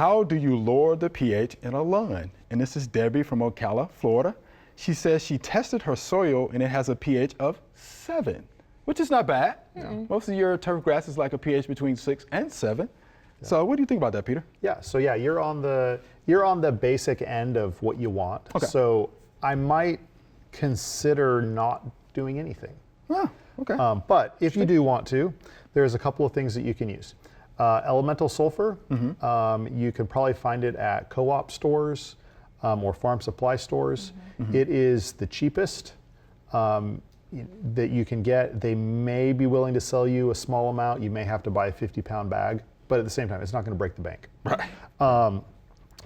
how do you lower the pH in a lawn? And this is Debbie from Ocala, Florida. She says she tested her soil and it has a pH of 7, which is not bad. Most of your turf grass is like a pH between 6 and 7. So what do you think about that, Peter? Yeah, so yeah, you're on the basic end of what you want. Okay. So I might consider not doing anything. Oh, okay. But if you do want to, there's a couple of things that you can use. Elemental sulfur, you can probably find it at co-op stores or farm supply stores. It is the cheapest that you can get. They may be willing to sell you a small amount. You may have to buy a 50-pound bag, but at the same time, it's not going to break the bank. Right.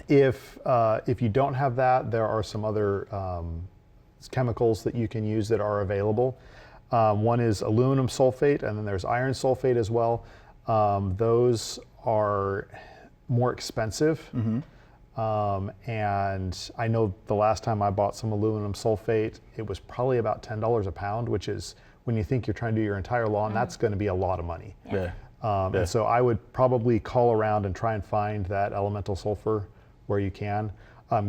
If you don't have that, there are some other chemicals that you can use that are available. One is aluminum sulfate, and then there's iron sulfate as well. Those are more expensive. And I know the last time I bought some aluminum sulfate, it was probably about $10 a pound, which is, when you think you're trying to do your entire lawn, that's going to be a lot of money. Yeah. And so I would probably call around and try and find that elemental sulfur where you can.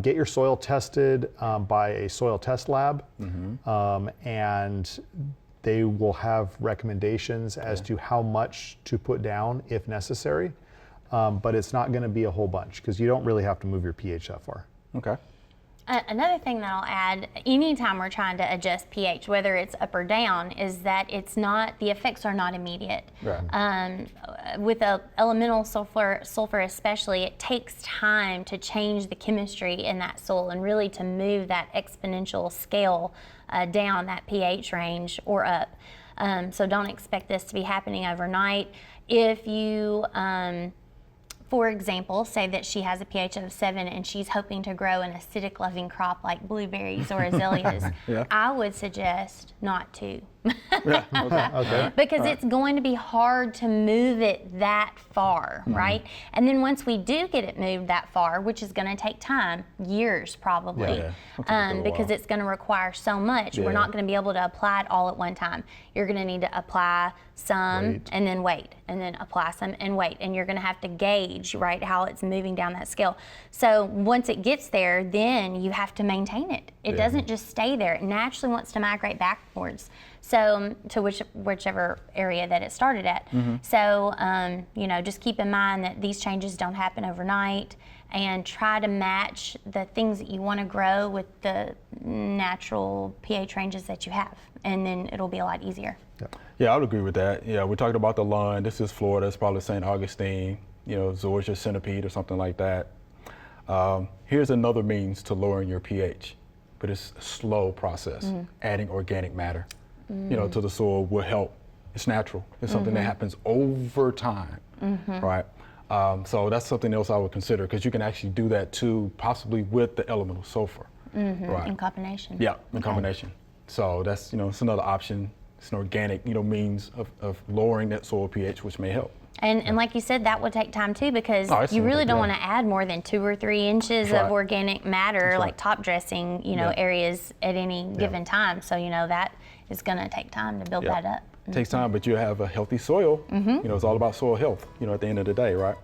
Get your soil tested by a soil test lab, and they will have recommendations as to how much to put down if necessary. But it's not going to be a whole bunch because you don't really have to move your pH that far. Okay. Another thing that I'll add, anytime we're trying to adjust pH, whether it's up or down, is that the effects are not immediate. Right. With elemental sulfur especially, it takes time to change the chemistry in that soil and really to move that exponential scale down that pH range or up. So don't expect this to be happening overnight. If you, for example, say that she has a pH of 7 and she's hoping to grow an acidic loving crop like blueberries or azaleas, I would suggest not to. Okay. Because it's going to be hard to move it that far, right? And then once we do get it moved that far, which is going to take time, years probably, because it's going to require so much, we're not going to be able to apply it all at one time. You're going to need to apply some and then wait, and then apply some and wait, and you're going to have to gauge, right, how it's moving down that scale. So once it gets there, then you have to maintain it. It doesn't just stay there. It naturally wants to migrate backwards. So to whichever area that it started at. So just keep in mind that these changes don't happen overnight, and try to match the things that you want to grow with the natural pH ranges that you have, and then it'll be a lot easier. Yeah, I would agree with that. Yeah, we're talking about the lawn. This is Florida. It's probably St. Augustine, Georgia centipede or something like that. Here's another means to lowering your pH, but it's a slow process. Adding organic matter, to the soil will help. It's natural. It's something that happens over time, right? So that's something else I would consider, because you can actually do that too, possibly with the elemental sulfur, right? In combination. Yeah, in combination. So that's, it's another option. It's an organic, means of lowering that soil pH, which may help. And like you said, that would take time too, because you really don't want to add more than 2 or 3 inches of organic matter, like top dressing, areas at any given time. So, that is going to take time to build that up. It takes time, but you have a healthy soil. It's all about soil health, at the end of the day, right?